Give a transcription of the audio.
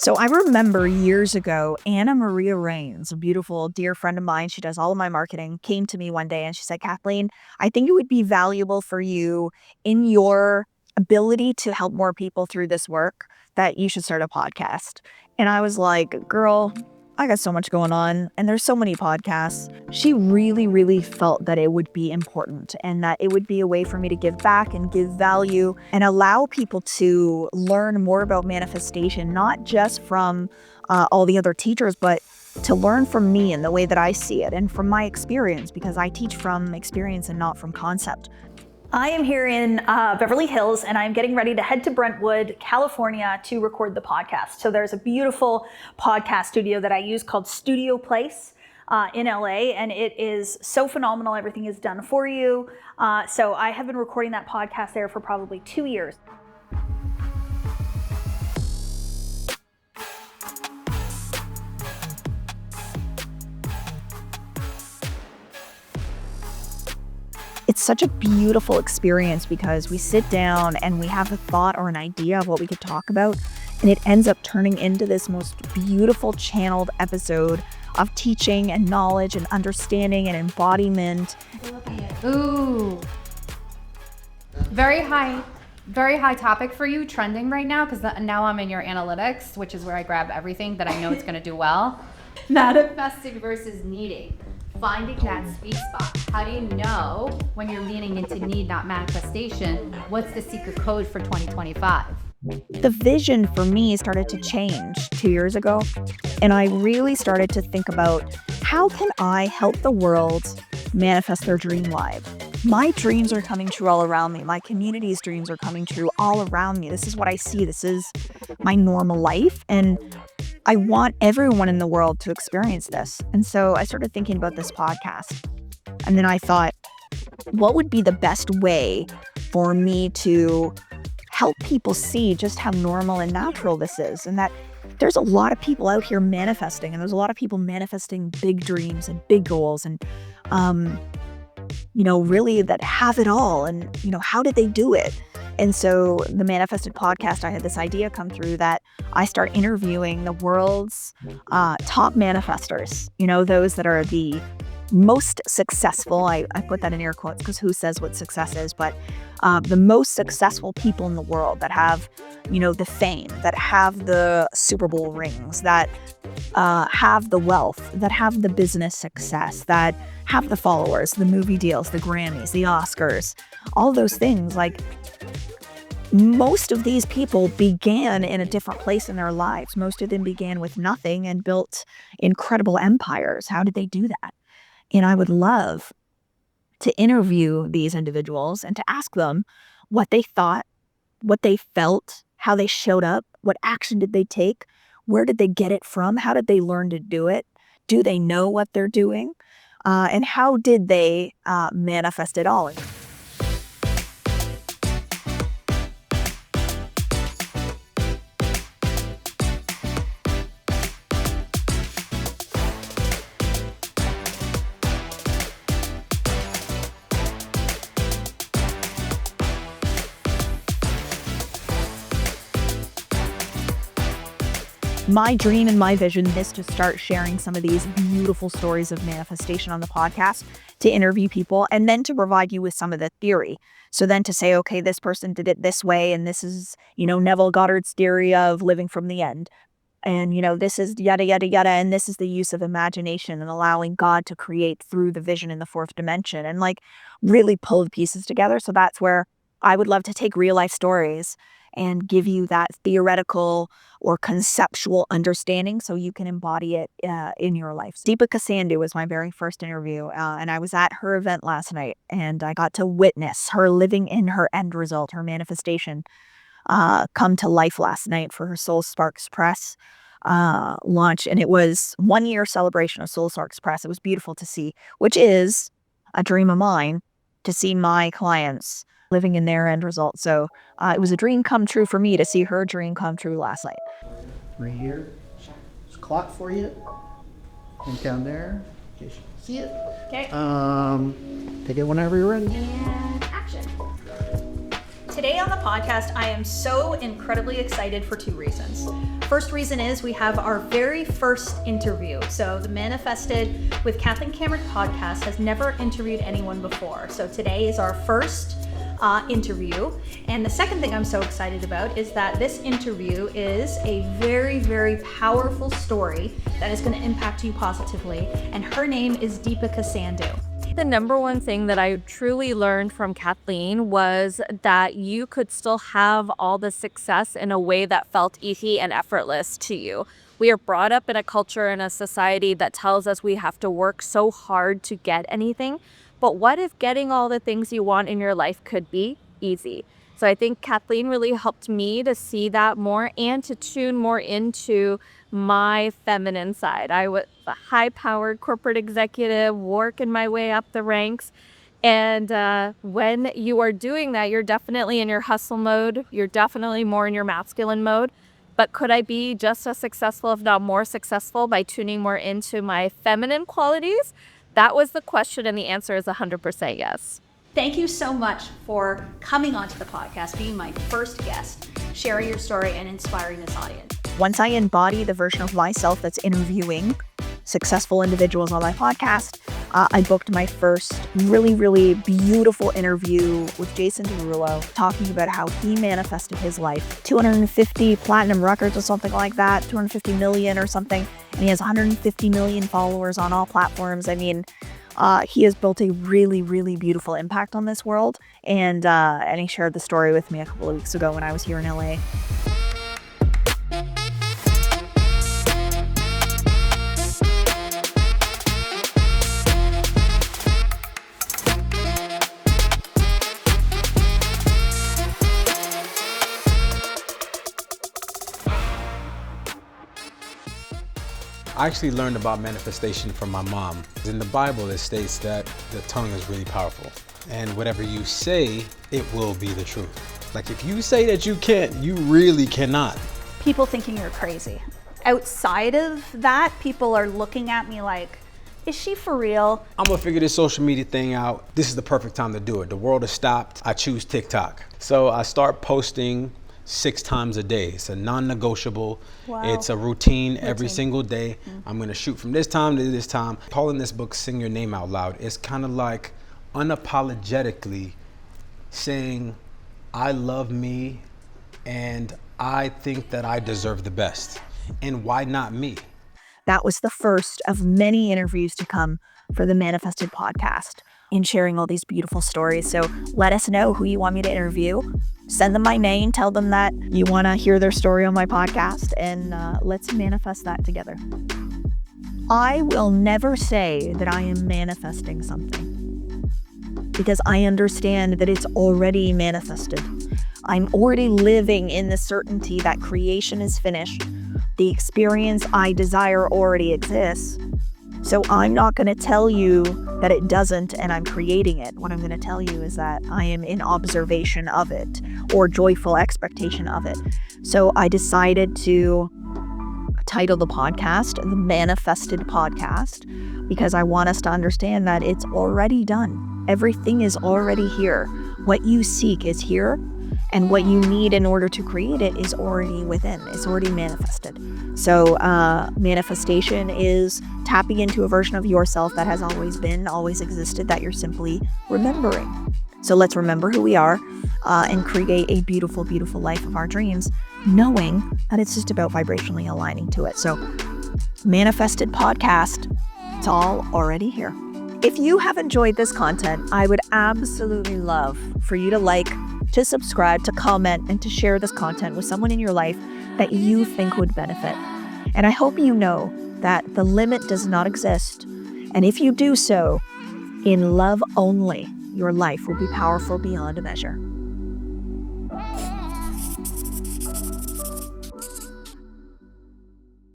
So I remember years ago, Anna Maria Rains, a beautiful, dear friend of mine, she does all of my marketing, came to me one day and she said, Kathleen, I think it would be valuable for you in your ability to help more people through this work that you should start a podcast. And I was like, girl, I got so much going on and there's so many podcasts. She really, really felt that it would be important and that it would be a way for me to give back and give value and allow people to learn more about manifestation, not just from all the other teachers, but to learn from me and the way that I see it and from my experience, because I teach from experience and not from concept. I am here in Beverly Hills and I'm getting ready to head to Brentwood, California to record the podcast. So there's a beautiful podcast studio that I use called Studio Place in LA, and it is so phenomenal. Everything is done for you. So I have been recording that podcast there for probably 2 years. It's such a beautiful experience because we sit down and we have a thought or an idea of what we could talk about, and it ends up turning into this most beautiful channeled episode of teaching and knowledge and understanding and embodiment. Ooh. Very high topic for you, trending right now, because now I'm in your analytics, which is where I grab everything that I know it's going to do well. Manifesting versus needing. Finding that sweet spot. How do you know when you're leaning into need, not manifestation? What's the secret code for 2025? The vision for me started to change 2 years ago, and I really started to think about how can I help the world manifest their dream life. My dreams are coming true all around me. My community's dreams are coming true all around me. This is what I see. This is my normal life, and I want everyone in the world to experience this. And so I started thinking about this podcast. And then I thought, what would be the best way for me to help people see just how normal and natural this is? And that there's a lot of people out here manifesting, and there's a lot of people manifesting big dreams and big goals and, really that have it all. And, how did they do it? And so the Manifested podcast, I had this idea come through that I start interviewing the world's top manifestors, those that are the most successful. I put that in air quotes because who says what success is, but the most successful people in the world that have, the fame, that have the Super Bowl rings, that have the wealth, that have the business success, that have the followers, the movie deals, the Grammys, the Oscars, all those things. Like, most of these people began in a different place in their lives. Most of them began with nothing and built incredible empires. How did they do that? And I would love to interview these individuals and to ask them what they thought, what they felt, how they showed up, what action did they take, where did they get it from, how did they learn to do it, do they know what they're doing, and how did they manifest it all. My dream and my vision is to start sharing some of these beautiful stories of manifestation on the podcast, to interview people, and then to provide you with some of the theory. So then to say, okay, this person did it this way, and this is, Neville Goddard's theory of living from the end. And, this is yada, yada, yada, and this is the use of imagination and allowing God to create through the vision in the fourth dimension, and really pull the pieces together. So that's where I would love to take real life stories and give you that theoretical or conceptual understanding so you can embody it in your life. Deepika Sandhu was my very first interview, and I was at her event last night, and I got to witness her living in her end result, her manifestation, come to life last night for her Soul Sparks Press launch. And it was 1 year celebration of Soul Sparks Press. It was beautiful to see, which is a dream of mine, to see my clients living in their end result. So it was a dream come true for me to see her dream come true last night. Right here. There's a clock for you. And down there. In case you can see it. Okay. Take it whenever you're ready. And action. Today on the podcast, I am so incredibly excited for two reasons. First reason is we have our very first interview. So the Manifested with Kathleen Cameron podcast has never interviewed anyone before. So today is our first interview. And the second thing I'm so excited about is that this interview is a very, very powerful story that is going to impact you positively. And her name is Deepika Sandhu. The number one thing that I truly learned from Kathleen was that you could still have all the success in a way that felt easy and effortless to you. We are brought up in a culture and a society that tells us we have to work so hard to get anything. But what if getting all the things you want in your life could be easy? So I think Kathleen really helped me to see that more and to tune more into my feminine side. I was a high-powered corporate executive, working my way up the ranks. And when you are doing that, you're definitely in your hustle mode. You're definitely more in your masculine mode. But could I be just as successful, if not more successful, by tuning more into my feminine qualities? That was the question, and the answer is 100% yes. Thank you so much for coming onto the podcast, being my first guest, sharing your story and inspiring this audience. Once I embody the version of myself that's interviewing successful individuals on my podcast, I booked my first really, really beautiful interview with Jason Derulo, talking about how he manifested his life. 250 platinum records or something like that, 250 million or something. And he has 150 million followers on all platforms. I mean, he has built a really, really beautiful impact on this world. And he shared the story with me a couple of weeks ago when I was here in LA. I actually learned about manifestation from my mom. In the Bible, it states that the tongue is really powerful. And whatever you say, it will be the truth. Like if you say that you can't, you really cannot. People thinking you're crazy. Outside of that, people are looking at me like, is she for real? I'm gonna figure this social media thing out. This is the perfect time to do it. The world has stopped. I choose TikTok. So I start posting 6 times a day. It's a non-negotiable. Wow. It's a routine every single day. I'm gonna shoot from this time to this time. Calling this book Sing Your Name Out Loud, it's kind of like unapologetically saying, I love me and I think that I deserve the best. And why not me? That was the first of many interviews to come for the Manifested podcast in sharing all these beautiful stories. So let us know who you want me to interview. Send them my name, tell them that you want to hear their story on my podcast, and let's manifest that together. I will never say that I am manifesting something because I understand that it's already manifested. I'm already living in the certainty that creation is finished. The experience I desire already exists. So I'm not going to tell you that it doesn't and I'm creating it. What I'm going to tell you is that I am in observation of it or joyful expectation of it. So I decided to title the podcast The Manifested Podcast because I want us to understand that it's already done. Everything is already here. What you seek is here. And what you need in order to create it is already within. It's already manifested. So manifestation is tapping into a version of yourself that has always been, always existed, that you're simply remembering. So let's remember who we are and create a beautiful, beautiful life of our dreams, knowing that it's just about vibrationally aligning to it. So Manifested Podcast, it's all already here. If you have enjoyed this content, I would absolutely love for you to subscribe, to comment, and to share this content with someone in your life that you think would benefit. And I hope you know that the limit does not exist. And if you do so, in love only, your life will be powerful beyond measure.